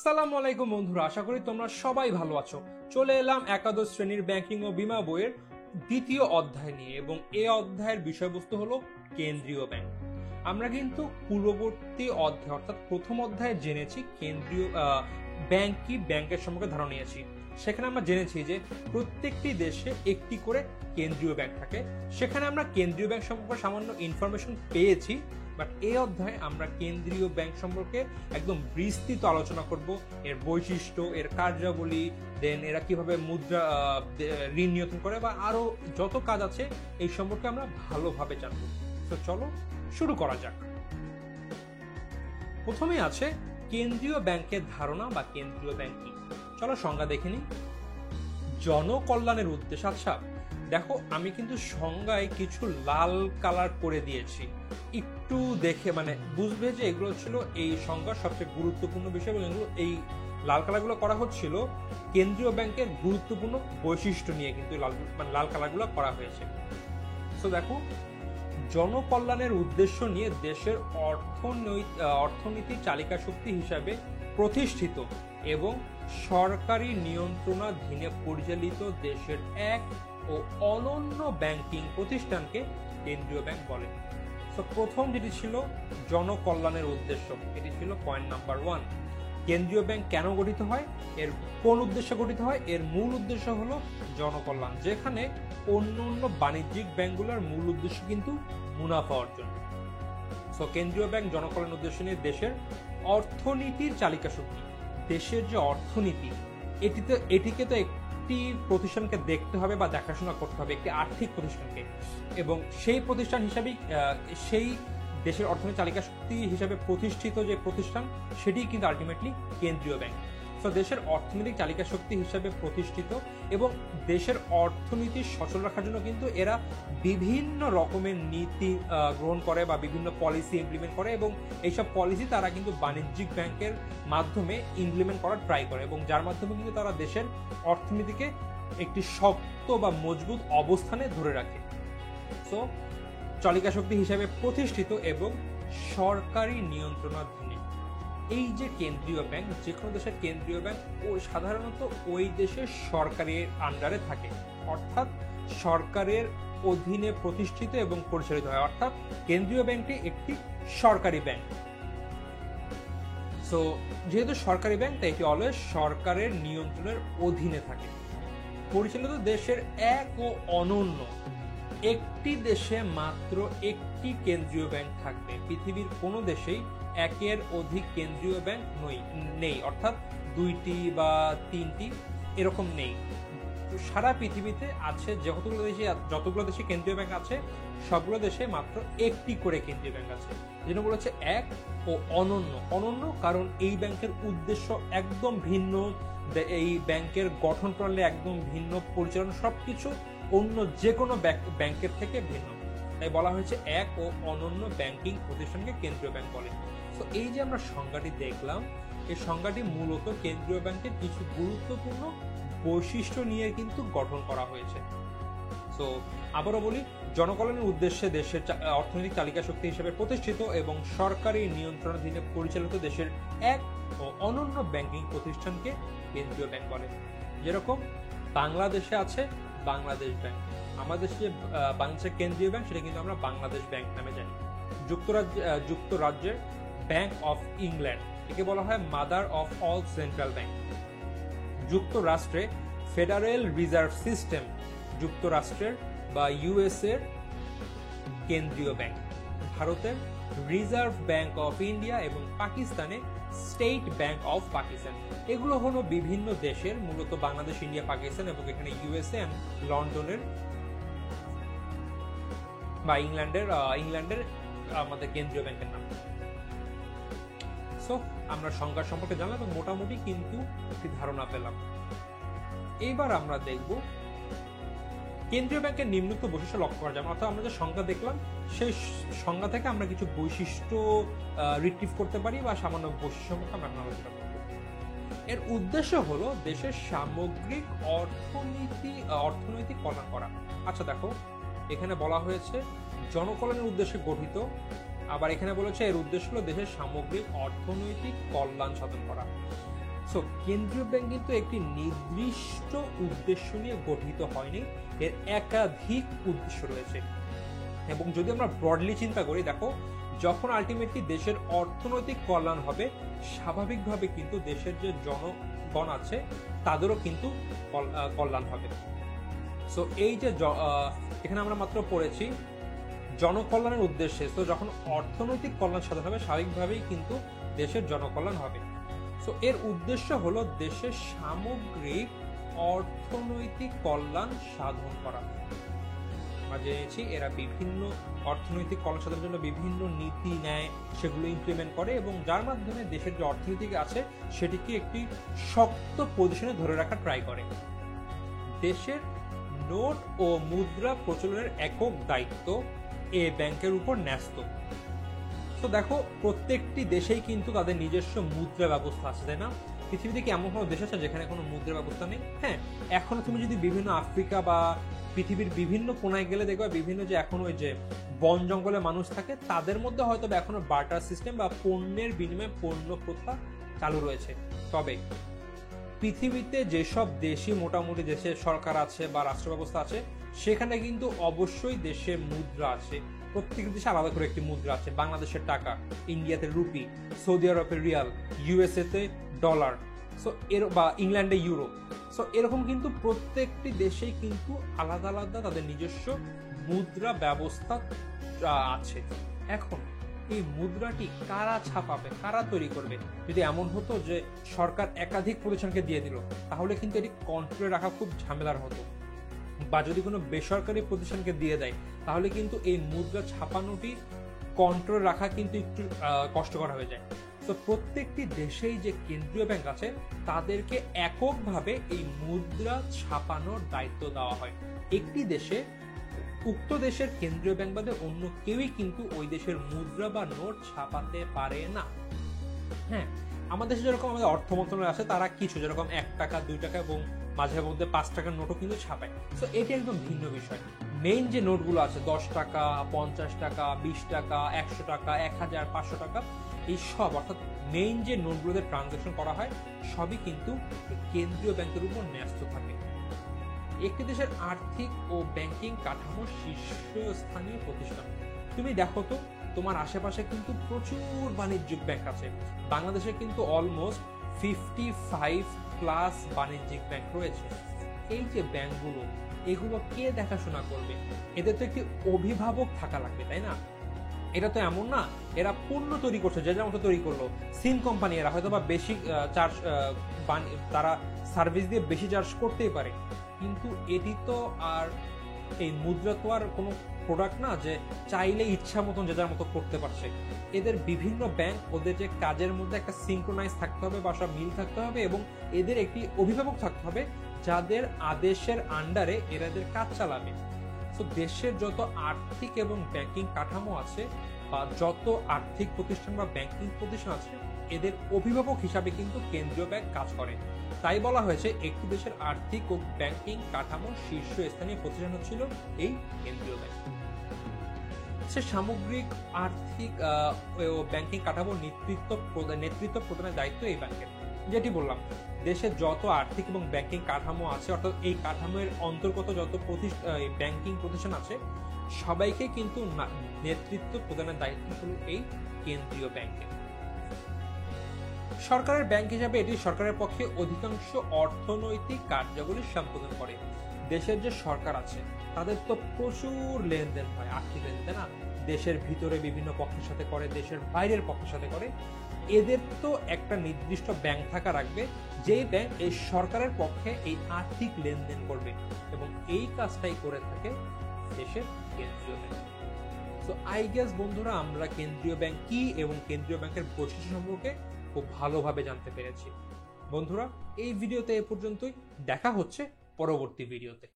আসসালামু আলাইকুম বন্ধুরা, আশা করি তোমরা সবাই ভালো আছো। চলে এলাম একাদশ শ্রেণীর ব্যাংকিং ও বীমা বইয়ের দ্বিতীয় অধ্যায় নিয়ে, এবং এই অধ্যায়ের বিষয়বস্তু হলো কেন্দ্রীয় ব্যাংক। আমরা কিন্তু পূর্ববর্তী অধ্যায় অর্থাৎ প্রথম অধ্যায়ে জেনেছি কেন্দ্রীয় ব্যাংক কি, ব্যাংকের সম্পর্কে ধারণা নিয়েছি। সেখানে আমরা জেনেছি যে প্রত্যেকটি দেশে একটি করে কেন্দ্রীয় ব্যাংক থাকে। সেখানে আমরা কেন্দ্রীয় ব্যাংক সম্পর্কে সামান্য ইনফরমেশন পেয়েছি, বাট এই অধ্যায়ে আমরা কেন্দ্রীয় ব্যাংক সম্পর্কে একদম বিস্তৃত আলোচনা করব। এর বৈশিষ্ট্য, এর কার্যাবলী, দেন এরা কিভাবে মুদ্রা ঋণ নিয়ন্ত্রণ করে, বা আরো যত কাজ আছে এই সম্পর্কে আমরা ভালোভাবে জানব। তো চলো শুরু করা যাক। প্রথমে আছে কেন্দ্রীয় ব্যাংকের ধারণা বা কেন্দ্রীয় ব্যাংক কি। চলো সংজ্ঞা দেখে নিই। জনকল্যাণের উদ্দেশ্য। আচ্ছা দেখো, আমি কিন্তু সংজ্ঞায় কিছু লাল কালার করে দিয়েছি, একটু দেখে বুঝবে যে এগুলো ছিল এই সংজ্ঞার সবচেয়ে গুরুত্বপূর্ণ বিষয়, এবং এগুলো এই লাল কালারগুলো করা হচ্ছিল কেন্দ্রীয় ব্যাংকের গুরুত্বপূর্ণ বৈশিষ্ট্য নিয়ে, কিন্তু লাল কালারগুলো করা হয়েছে। তো দেখো, জনকল্যাণের উদ্দেশ্য নিয়ে দেশের অর্থনীতির চালিকা শক্তি হিসাবে প্রতিষ্ঠিত এবং সরকারি নিয়ন্ত্রণাধীনে পরিচালিত দেশের এক ও অনন্য ব্যাংকিং প্রতিষ্ঠানকে কেন্দ্রীয় ব্যাংক বলে। তো প্রথম যেটি ছিল জনকল্যাণের উদ্দেশ্য, এটি ছিল পয়েন্ট নাম্বার 1। কেন্দ্রীয় ব্যাংক কেন গঠিত হয়, এর কোন উদ্দেশ্যে গঠিত হয়? এর মূল উদ্দেশ্য হলো জনকল্যাণ, যেখানে অন্য বাণিজ্যিক ব্যাংকগুলোর মূল উদ্দেশ্য কিন্তু মুনাফা অর্জন। তো কেন্দ্রীয় ব্যাংক জনকল্যাণ উদ্দেশ্য নিয়ে দেশের অর্থনীতির চালিকা শক্তি। দেশের যে অর্থনীতি, এটিকে তো একটি প্রতিষ্ঠানকে দেখতে হবে বা দেখাশোনা করতে হবে, একটি আর্থিক প্রতিষ্ঠানকে, এবং সেই প্রতিষ্ঠান হিসাবেই সেই দেশের অর্থনীতি চালিকা শক্তি হিসাবে প্রতিষ্ঠিত যে প্রতিষ্ঠান, সেটি কিন্তু আলটিমেটলি কেন্দ্রীয় ব্যাংক। তো দেশের অর্থনৈতিক চালিকা শক্তি হিসাবে প্রতিষ্ঠিত এবং দেশের অর্থনীতি সচল রাখার জন্য কিন্তু এরা বিভিন্ন রকমের নীতি গ্রহণ করে বা বিভিন্ন পলিসি ইমপ্লিমেন্ট করে, এবং এইসব পলিসি তারা কিন্তু বাণিজ্যিক ব্যাংকের মাধ্যমে ইমপ্লিমেন্ট করার ট্রাই করে, এবং যার মাধ্যমে কিন্তু তারা দেশের অর্থনীতিকে একটি শক্ত বা মজবুত অবস্থানে ধরে রাখে। সো চালিকা শক্তি হিসাবে প্রতিষ্ঠিত এবং সরকারি নিয়ন্ত্রণাধীনে এই যে কেন্দ্রীয় ব্যাংক, যে কোনো দেশের কেন্দ্রীয় ব্যাংক ও সাধারণত ওই দেশের সরকারের আন্ডারে থাকে, অর্থাৎ সরকারের অধীনে প্রতিষ্ঠিত এবং পরিচালিত হয়, অর্থাৎ কেন্দ্রীয় ব্যাংকটি একটি সরকারি ব্যাংক। সো যেহেতু সরকারি ব্যাংক, তাই এটি অলওয়েজ সরকারের নিয়ন্ত্রণের অধীনে থাকে। পরিচালিত দেশের এক ও অনন্য, একটি দেশে মাত্র একটি কেন্দ্রীয় ব্যাংক থাকবে। পৃথিবীর কোনো দেশেই একের অধিক কেন্দ্রীয় ব্যাংক নেই, অর্থাৎ 2টি বা 3টি এরকম নেই। সারা পৃথিবীতে আছে যতগুলো দেশে কেন্দ্রীয় ব্যাংক আছে, সবগুলো দেশে মাত্র একটি করে কেন্দ্রীয় ব্যাংক আছে। যেটা বলেছে এক ও অনন্য। অনন্য কারণ এই ব্যাংকের উদ্দেশ্য একদম ভিন্ন, এই ব্যাংকের গঠন প্রণালী একদম ভিন্ন, পরিচালনা সবকিছু অন্য যে কোনো ব্যাংকের থেকে ভিন্ন, তাই বলা হয়েছে এক ও অনন্য ব্যাংকিং প্রতিষ্ঠানকে কেন্দ্রীয় ব্যাংক বলে। তো এই যে আমরা সংজ্ঞাটি দেখলাম, এই সংজ্ঞাটি মূলত কেন্দ্রীয় ব্যাংকের কিছু গুরুত্বপূর্ণ বৈশিষ্ট্য নিয়ে কিন্তু গঠন করা হয়েছে। তো আবারও বলি, জনকল্যাণের উদ্দেশ্যে দেশের অর্থনৈতিক চালিকা শক্তি হিসেবে প্রতিষ্ঠিত এবং সরকারি নিয়ন্ত্রণাধীনে পরিচালিত দেশের এক ও অনন্য ব্যাংকিং প্রতিষ্ঠানকে কেন্দ্রীয় ব্যাংক বলে। যেরকম বাংলাদেশে আছে বাংলাদেশ ব্যাংক, আমাদের যে বাংলাদেশের কেন্দ্রীয় ব্যাংক, সেটা কিন্তু আমরা বাংলাদেশ ব্যাংক নামে জানি। যুক্তরাজ্যের ব্যাংক অফ ইংল্যান্ড, একে বলা হয় mother of all central bank. যুক্তরাষ্ট্রে ফেডারেল রিজার্ভ সিস্টেম, যুক্তরাষ্ট্রের বা ইউএসএ এর কেন্দ্রীয় ব্যাংক। ভারতের রিজার্ভ ব্যাংক অফ ইন্ডিয়া এবং পাকিস্তানে স্টেট ব্যাংক অফ পাকিস্তান। এগুলো হলো বিভিন্ন দেশের, মূলত বাংলাদেশ, ইন্ডিয়া, পাকিস্তান এবং এখানে ইউএসএ এন্ড লন্ডনের বা ইংল্যান্ডের আমাদের কেন্দ্রীয় ব্যাংকের নাম। সো আমরা সংজ্ঞা সম্পর্কে জানলাম এবং মোটামুটি কিন্তু একটি ধারণা পেলাম। এইবার আমরা দেখব কেন্দ্রীয় ব্যাংকের নিম্নোক্ত বৈশিষ্ট্য লক্ষ্য করা যায়। অর্থাৎ আমরা যে সংজ্ঞা দেখলাম, সেই সংজ্ঞা থেকে আমরা কিছু বৈশিষ্ট্য রিট্রিভ করতে পারি বা সামান্য বৈশিষ্ট্য সম্পর্কে আমরা আলোচনা করব। এর উদ্দেশ্য হলো দেশের সামগ্রিক অর্থনৈতিক কল্যাণ করা। আচ্ছা দেখো, এখানে বলা হয়েছে জনকল্যাণের উদ্দেশ্যে গঠিত, আবার এখানে বলেছে এর উদ্দেশ্য হলো দেশের সামগ্রিক অর্থনৈতিক কল্যাণ সাধন করা। সো কেন্দ্রীয় ব্যাংক কিন্তু একটি নির্দিষ্ট উদ্দেশ্য নিয়ে গঠিত হয়নি, এর একাধিক উদ্দেশ্য রয়েছে। এবং যদি আমরা ব্রডলি চিন্তা করি, দেখো যখন আলটিমেটলি দেশের অর্থনৈতিক কল্যাণ হবে, স্বাভাবিকভাবে কিন্তু দেশের যে জনগণ আছে তাদেরও কিন্তু কল্যাণ হবে। সো এই যে এখানে আমরা মাত্র পড়েছি জনকল্যাণের উদ্দেশ্যে, তো যখন অর্থনৈতিক কল্যাণ সাধন হবে স্বাভাবিকভাবেই কিন্তু দেশের জনকল্যাণ হবে। সো এর উদ্দেশ্য হলো দেশের সামগ্রিক অর্থনৈতিক কল্যাণ সাধন করা। আমরা জেনেছি এরা বিভিন্ন অর্থনৈতিক কল্যাণ সাধনের জন্য বিভিন্ন নীতি নেয়, সেগুলো ইমপ্লিমেন্ট করে এবং যার মাধ্যমে দেশের যে অর্থনীতি আছে সেটিকে একটি শক্ত পজিশনে ধরে রাখা ট্রাই করে। দেশের নোট ও মুদ্রা প্রচলনের একক দায়িত্ব এ ব্যাংকের উপর ন্যস্ত। তো দেখো প্রত্যেকটি দেশেই কিন্তু তাদের নিজস্ব মুদ্রা ব্যবস্থা আছে, তাই না? পৃথিবীতে কি এমন কোনো দেশ আছে যেখানে কোনো মুদ্রা ব্যবস্থা নেই? হ্যাঁ, এখনো তুমি যদি বিভিন্ন আফ্রিকা বা পৃথিবীর বিভিন্ন কোনায় গেলে দেখবে বিভিন্ন যে এখন ওই যে বন জঙ্গলে মানুষ থাকে তাদের মধ্যে হয়তো এখনো বার্টার সিস্টেম বা পণ্যের বিনিময়ে পণ্য প্রথা চালু রয়েছে। তবে পৃথিবীতে যেসব দেশই মোটামুটি দেশের সরকার আছে বা রাষ্ট্র ব্যবস্থা আছে সেখানে কিন্তু অবশ্যই দেশের মুদ্রা আছে। প্রত্যেক দেশে আলাদা করে একটি মুদ্রা আছে। বাংলাদেশের টাকা, ইন্ডিয়াতে রুপি, সৌদি আরবের রিয়াল, ইউএসএ তে ডলার, সো বা ইংল্যান্ডে ইউরো। সো এরকম কিন্তু প্রত্যেকটি দেশেই কিন্তু আলাদা আলাদা তাদের নিজস্ব মুদ্রা ব্যবস্থা আছে। এখন এই মুদ্রাটি কারা ছাপাবে, কারা তৈরি করবে? যদি এমন হতো যে সরকার একাধিক প্রতিষ্ঠানকে দিয়ে দিল তাহলে কিন্তু এটি কন্ট্রোলে রাখা খুব ঝামেলার হতো, বা যদি কোনো বেসরকারি প্রতিষ্ঠানকে দিয়ে দেয় তাহলে কিন্তু এই মুদ্রা ছাপানোটি কন্ট্রোল রাখা কিন্তু একটু কষ্টকর হয়ে যায়। তো প্রত্যেকটি দেশেই যে কেন্দ্রীয় ব্যাংক আছে তাদেরকে এককভাবে এই মুদ্রা ছাপানোর দায়িত্ব দেওয়া হয়। একটি দেশে উক্ত দেশের কেন্দ্রীয় ব্যাংক বাদে অন্য কেউই কিন্তু ওই দেশের মুদ্রা বা নোট ছাপাতে পারে না। হ্যাঁ, আমাদের দেশে যেরকম আমাদের অর্থ মন্ত্রণালয় আছে তারা কিছু যেরকম 1 টাকা 2 টাকা এবং মাঝে মধ্যে 5 টাকার নোটও কিন্তু ছাপায়। তো এটি একদম ভিন্ন বিষয়। মেইন যে নোটগুলো আছে 10 টাকা, 50 টাকা, 20 টাকা, 100 টাকা, 1000, 500 টাকা, এই সব অর্থাৎ মেইন যে নোটগুলোতে ট্রানজাকশন করা হয় সবই কিন্তু কেন্দ্রীয় ব্যাংকের উপর ন্যস্ত থাকে। একটি দেশের আর্থিক ও ব্যাংকিং কাঠামোর শীর্ষস্থানীয় প্রতিষ্ঠান। তুমি দেখো তো তোমার আশেপাশে কিন্তু প্রচুর বাণিজ্যিক ব্যাংক আছে। বাংলাদেশে কিন্তু অলমোস্ট 55+ বাণিজ্যিক ব্যাংক রয়েছে। এই যে ব্যাংকগুলো, এগুলো কে দেখাশোনা করবে? এদের তো একটি অভিভাবক থাকা লাগবে, তাই না? এটা তো এমন না এরা পণ্য তৈরি করছে, যে যেমন তৈরি করলো সিম কোম্পানি, এরা হয়তো বা বেশি চার্জ, তারা সার্ভিস দিয়ে বেশি চার্জ করতেই পারে, কিন্তু এটি তো আর এই মুদ্রা তো আর কোনো প্রোডাক্ট না যে চাইলে ইচ্ছা মতন যে যার মতো করতে পারছে। এদের বিভিন্ন ব্যাংক ওদের যে কাজের মধ্যে একটা সিনক্রোনাইজ থাকতে হবে বা সব মিল থাকতে হবে এবং এদের একটি অভিভাবক থাকতে হবে যাদের আদেশের আন্ডারে এদের কাজ চালাবে। তো দেশের যত আর্থিক এবং ব্যাংকিং কাঠামো আছে বা যত আর্থিক প্রতিষ্ঠান বা ব্যাংকিং প্রতিষ্ঠান আছে এদের অভিভাবক হিসাবে কিন্তু কেন্দ্রীয় ব্যাংক কাজ করে। তাই বলা হয়েছে একটি দেশের আর্থিক ও ব্যাংকিং কাঠামোর শীর্ষস্থানীয় প্রতিষ্ঠান হচ্ছিল এই কেন্দ্রীয় ব্যাংক। সে সামগ্রিক আর্থিক ও ব্যাংকিং কাঠামোর নেতৃত্ব প্রদানের দায়িত্ব এই ব্যাংকের। যেটি বললাম, দেশের যত আর্থিক এবং ব্যাংকিং কাঠামো আছে অর্থাৎ এই কাঠামোর অন্তর্গত যত ব্যাংকিং প্রতিষ্ঠান আছে সবাইকে কিন্তু নেতৃত্ব প্রদানের দায়িত্ব হল এই কেন্দ্রীয় ব্যাংকের। সরকারের ব্যাংক হিসাবে এটি সরকারের পক্ষে অধিকাংশ অর্থনৈতিক কার্যাবলী সম্পাদন করে। দেশের যে সরকার আছে তাদের তো প্রচুর লেনদেন হয়, আর্থিক লেনদেন, না দেশের ভিতরে বিভিন্ন পক্ষের সাথে করে, দেশের বাইরের পক্ষের সাথে করে। এদের তো একটা নির্দিষ্ট ব্যাংক থাকা রাখবে যেই ব্যাংক এই সরকারের পক্ষে এই আর্থিক লেনদেন করবে এবং এই কাজটাই করে থাকে দেশের কেন্দ্রীয় ব্যাংক। তো আই গেস বন্ধুরা আমরা কেন্দ্রীয় ব্যাংক কি এবং কেন্দ্রীয় ব্যাংকের বৈশিষ্ট্য সম্পর্কে খুব ভালোভাবে জানতে পেরেছি। বন্ধুরা এই ভিডিওতে এ পর্যন্তই, দেখা হচ্ছে পরবর্তী ভিডিওতে।